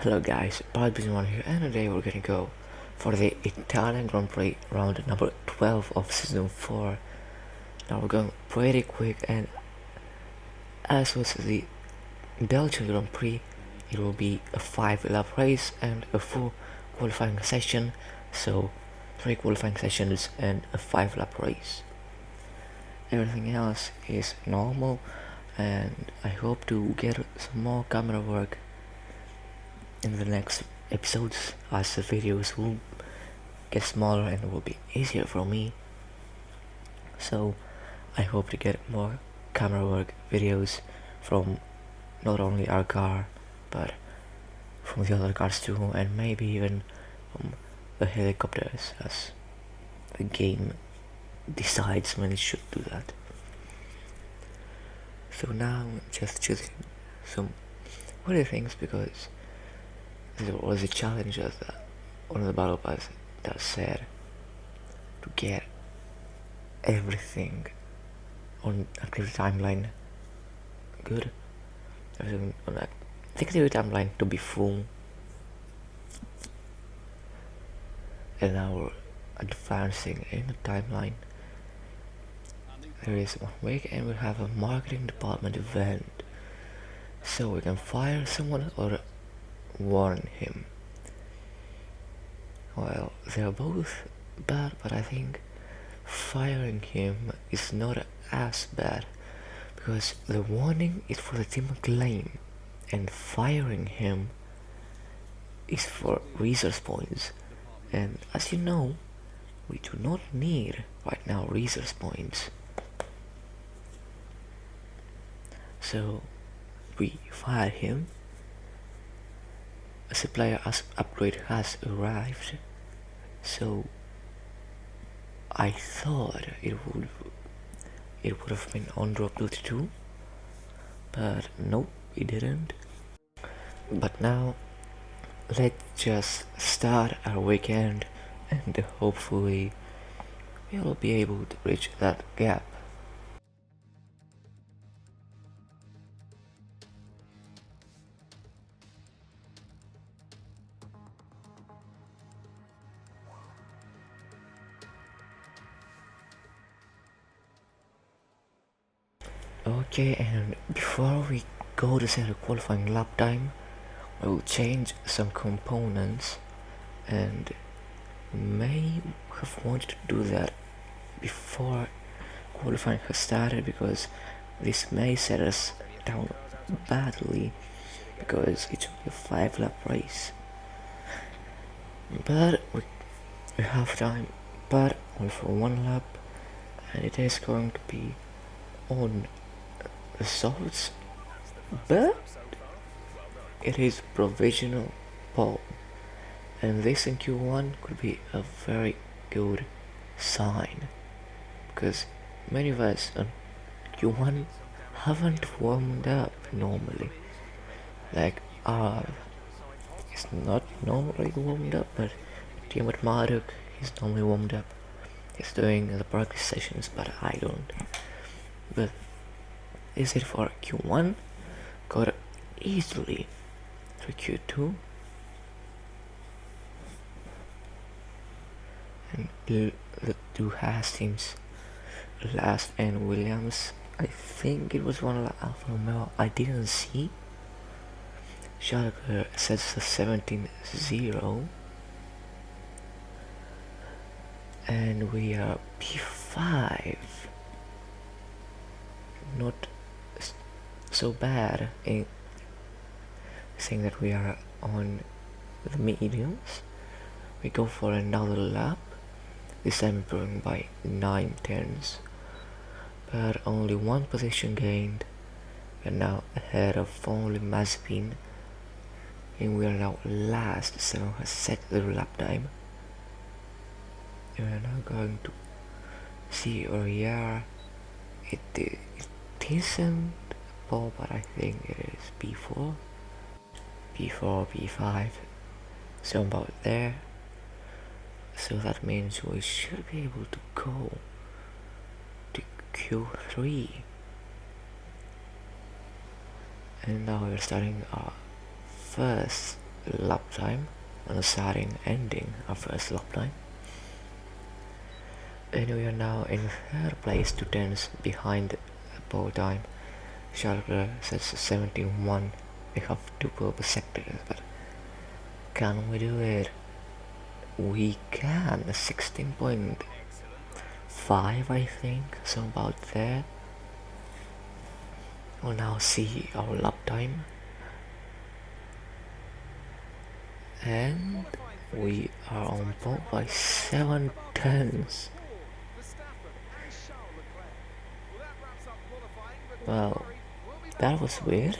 Hello guys, p67 here, and today we're gonna go for the Italian Grand Prix round number 12 of season 4. Now we're going pretty quick, and as was the Belgian Grand Prix, it will be a 5-lap race and a full qualifying session, so 3 qualifying sessions and a 5-lap race. Everything else is normal, and I hope to get some more camera work in the next episodes as the videos will get smaller and it will be easier for me. So I hope to get more camera work videos from not only our car but from the other cars too, and maybe even from the helicopters as the game decides when it should do that. So now I'm just choosing some other things because there was a challenge that one of the battle pass that said to get everything on activity timeline good, everything on activity timeline to be full, and now we're advancing in the timeline. There is 1 week and we have a marketing department event, so we can fire someone or warn him. Well, they're both bad, but I think firing him is not as bad because the warning is for the team claim and firing him is for resource points, and as you know, we do not need right now resource points. So we fire him. A supplier upgrade has arrived, so I thought it would have been on drop 2, but nope, it didn't. But now let's just start our weekend and hopefully we'll be able to bridge that gap. Okay, and before we go to set a qualifying lap time, I will change some components, and may have wanted to do that before qualifying has started because this may set us down badly because it's only a 5-lap race. But we have time, but only for 1 lap, and it is going to be on results, but it is provisional pole, and this in Q1 could be a very good sign because many of us on Q1 haven't warmed up normally. Like is not normally warmed up, but Tiamat Marduk is normally warmed up. He's doing the practice sessions, but I don't. But is it for Q1? Got easily to Q2, and the two Hastings last and Williams, I think it was one Alfa Romeo I didn't see. Schalke sets the 17-0, and we are P5. Not so bad in saying that we are on the mediums. We go for another lap, this time improving by 9/10, but only 1 position gained. We are now ahead of only Mazepin, and we are now last. 7 has set the lap time. We are now going to see where we are. It isn't pole, but I think it is P4, P5, so about there. So that means we should be able to go to Q3, and now we're starting our first lap time and starting ending our first lap time. And we are now in third place, 2 tenths behind pole time. Charles says 71. We have 2 purple sectors, but can we do it? We can. 16.5, I think, so about there. We'll now see our lap time, and we are on pole by 7 tenths. Well, that was weird.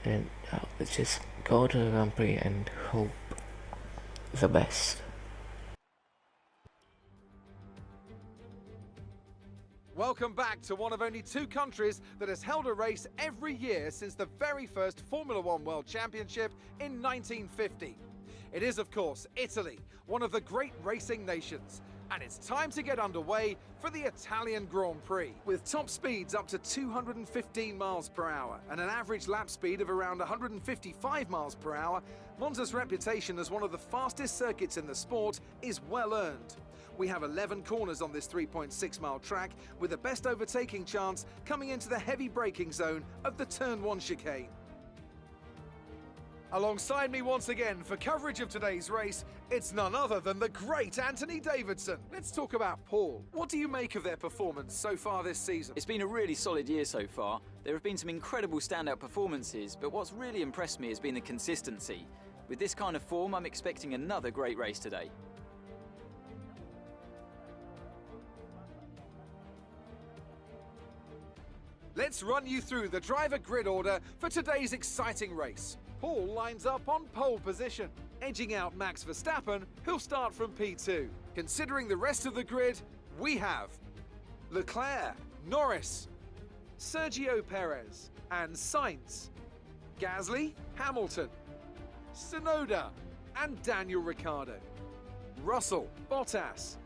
And let's just go to the Grand Prix and hope the best. Welcome back to one of only 2 countries that has held a race every year since the very first Formula One World Championship in 1950. It is, of course, Italy, one of the great racing nations. And it's time to get underway for the Italian Grand Prix. With top speeds up to 215 miles per hour and an average lap speed of around 155 miles per hour, Monza's reputation as one of the fastest circuits in the sport is well earned. We have 11 corners on this 3.6 mile track, with the best overtaking chance coming into the heavy braking zone of the Turn 1 chicane. Alongside me once again for coverage of today's race, it's none other than the great Anthony Davidson. Let's talk about Paul. What do you make of their performance so far this season? It's been a really solid year so far. There have been some incredible standout performances, but what's really impressed me has been the consistency. With this kind of form, I'm expecting another great race today. Let's run you through the driver grid order for today's exciting race. Paul lines up on pole position, edging out Max Verstappen, who'll start from P2. Considering the rest of the grid, we have Leclerc, Norris, Sergio Perez, and Sainz, Gasly, Hamilton, Tsunoda, and Daniel Ricciardo, Russell, Bottas,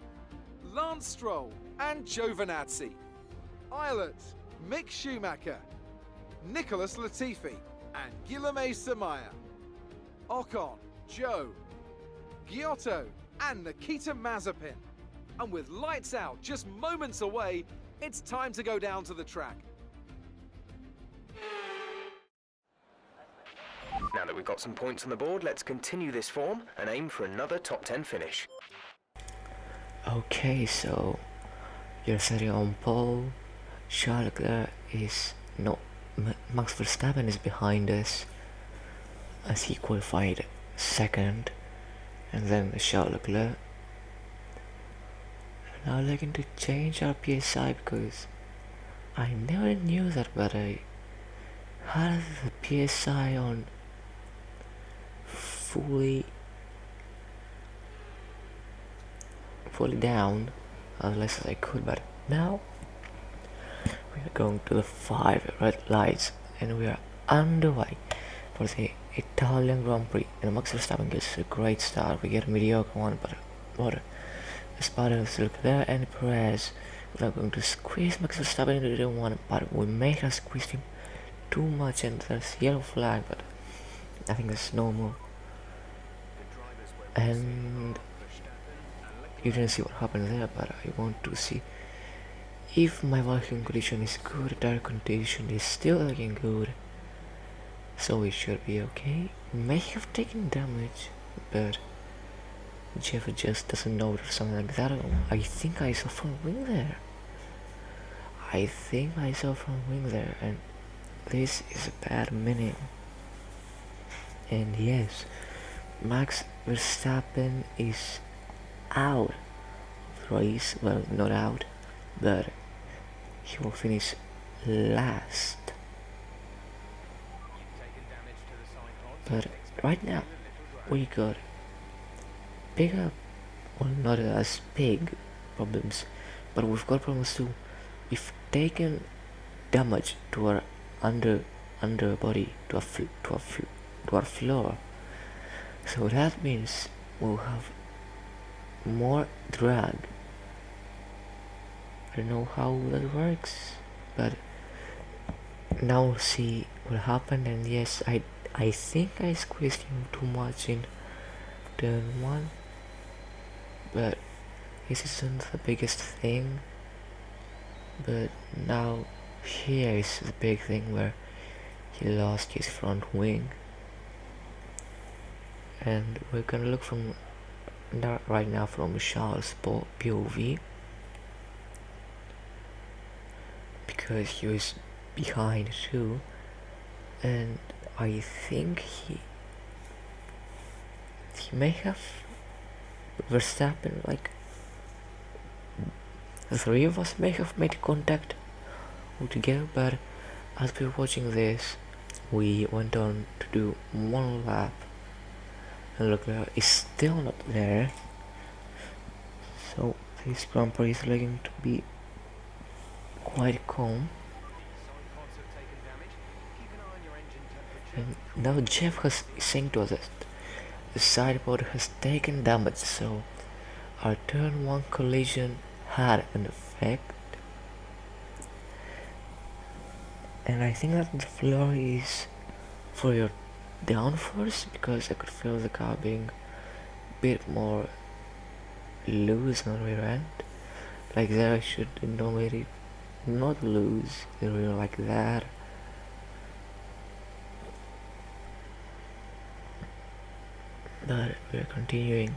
Lance Stroll, and Giovinazzi, Eilert, Mick Schumacher, Nicholas Latifi, and Guilherme Samaya, Ocon, Joe, Giotto, and Nikita Mazepin. And with lights out just moments away, it's time to go down to the track. Now that we've got some points on the board, let's continue this form and aim for another top 10 finish. Okay, so you're sitting on pole. Charles Leclerc is Max Verstappen is behind us, as he qualified second, and then Charles Leclerc. Now looking to change our PSI because I never knew that, but I had the PSI on fully down as less as I could, but now we are going to the 5 red lights and we are underway for the Italian Grand Prix. And Max Verstappen gets a great start. We get a mediocre one, but what a spot of Leclerc and Perez. We are going to squeeze Max Verstappen into the one, but we may have squeezed him too much, and there's yellow flag, but I think that's normal. And you didn't see what happened there, but I want to see if my working condition is good. Tire condition is still looking good, so we should be okay. May have taken damage, but Jeff just doesn't know or something like that. I think I saw front wing there. And this is a bad minute. And yes, Max Verstappen is out of the race. Well, not out, but he will finish last. But right now we got bigger, well, not as big problems, but we've got problems too. We've taken damage to our underbody, to our floor, so that means we'll have more drag. I don't know how that works, but now we'll see what happened. And yes, I think I squeezed him too much in turn 1, but this isn't the biggest thing. But now here is the big thing where he lost his front wing, and we're gonna look from right now from Charles' POV, because he was behind too, and I think he may have Verstappen, like the three of us may have made contact altogether, but as we were watching this, we went on to do one lap, and Leclerc is still not there. So this Grand Prix is looking to be quite calm. And now Jeff is saying to us that the sideboard has taken damage, so our turn 1 collision had an effect. And I think that the floor is for your downforce, because I could feel the car being a bit more loose on the rear end. Like there I should normally not lose the rear like that. But we're continuing.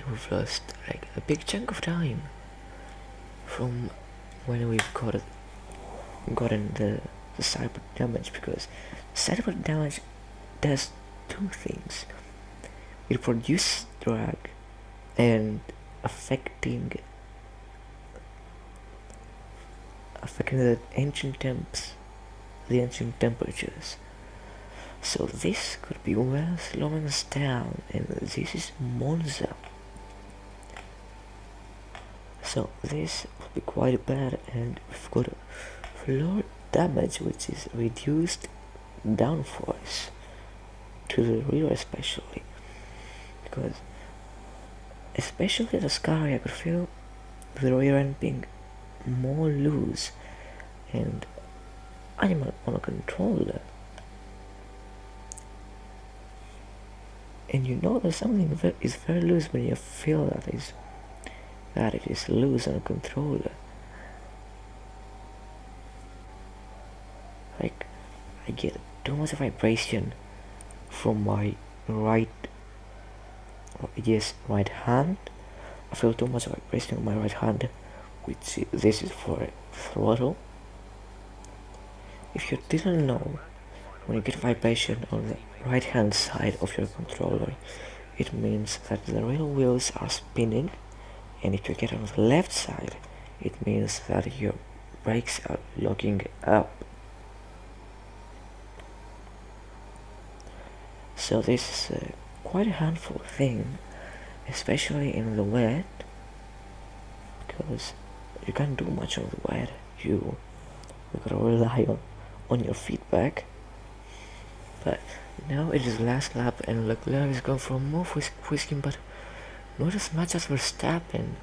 We've lost like a big chunk of time from when we've gotten the cyber damage, because cyber damage does two things. It produces drag and affecting the engine temperatures. So this could be well slowing us down, and this is Monza. So this will be quite bad, and we've got floor damage, which is reduced downforce to the rear, especially because especially the Ascari, I could feel the rear end being more loose, and I'm on a controller, and you know that something is very loose when you feel that it is loose on a controller. Like I get too much vibration from my right hand. I feel too much vibration on my right hand, which this is for throttle. If you didn't know, when you get vibration on the right hand side of your controller, it means that the rear wheels are spinning, and if you get on the left side, it means that your brakes are locking up. So this is quite a handful thing, especially in the wet, because you can't do much on the wet. You gotta rely on your feedback. But now it is last lap, and Leclerc is going for more whisking, but not as much as Verstappen.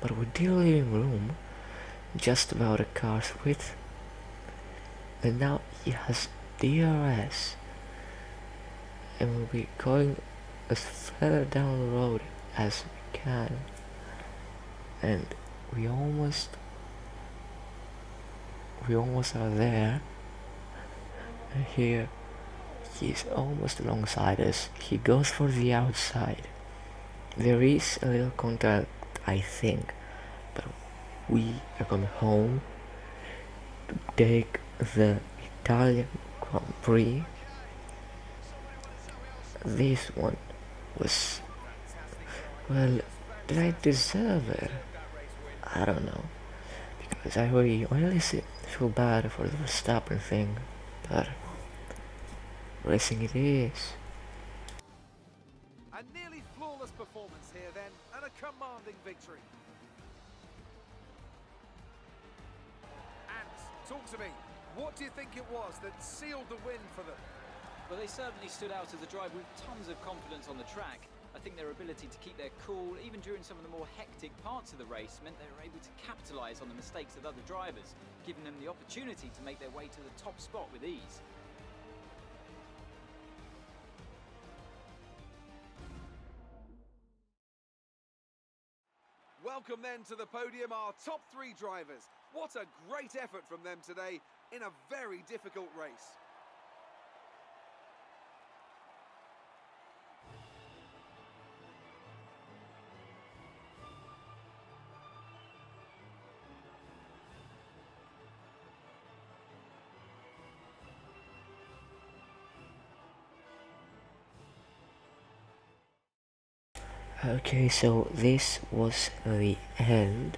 But we're still leaving room, just about a car's width. And now he has DRS, and we'll be going as further down the road as we can. And we almost are there. And here he's almost alongside us. He goes for the outside. There is a little contact, I think, but we are coming home to take the Italian Grand Prix. This one was, well, did I deserve it? I don't know, because I really feel bad for the Verstappen thing, but racing it is. A nearly flawless performance here then, and a commanding victory. And talk to me, what do you think it was that sealed the win for them? Well, they certainly stood out as a driver with tons of confidence on the track. I think their ability to keep their cool, even during some of the more hectic parts of the race, meant they were able to capitalise on the mistakes of other drivers, giving them the opportunity to make their way to the top spot with ease. welcome then to the podium our top 3 drivers. What a great effort from them today in a very difficult race. Okay, so this was the end.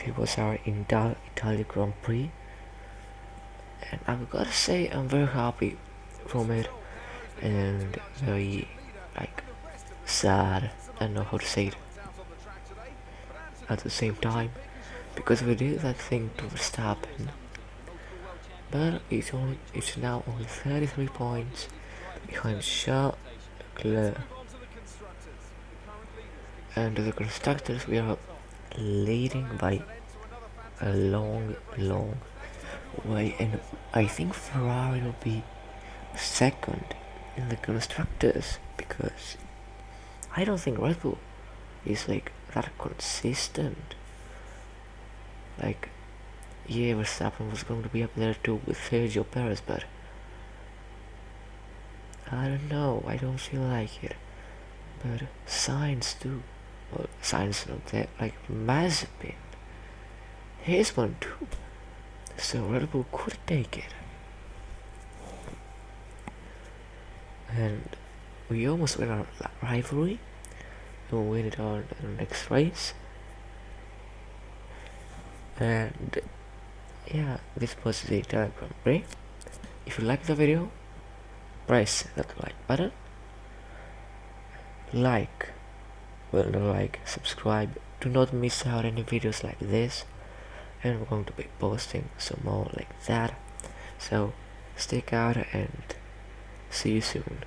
It was our Italy Grand Prix, and I've gotta say I'm very happy from it, and very sad. I don't know how to say it at the same time, because we did that thing to Verstappen, but it's now only 33 points behind Charles Leclerc. And the constructors, we are leading by a long way, and I think Ferrari will be second in the constructors, because I don't think Red Bull is that consistent. Yeah, Verstappen was going to be up there too with Sergio Perez, but I don't know, I don't feel like it. But Sainz too. Well, Sainz not there, Mazepin. Here's one too. So Red Bull could take it. And we almost win our rivalry. We'll win it on the next race. And yeah, this was the Italy Grand Prix. If you like the video, press that like button. Subscribe. Do not miss out any videos like this. And we're going to be posting some more like that. So stick out and see you soon.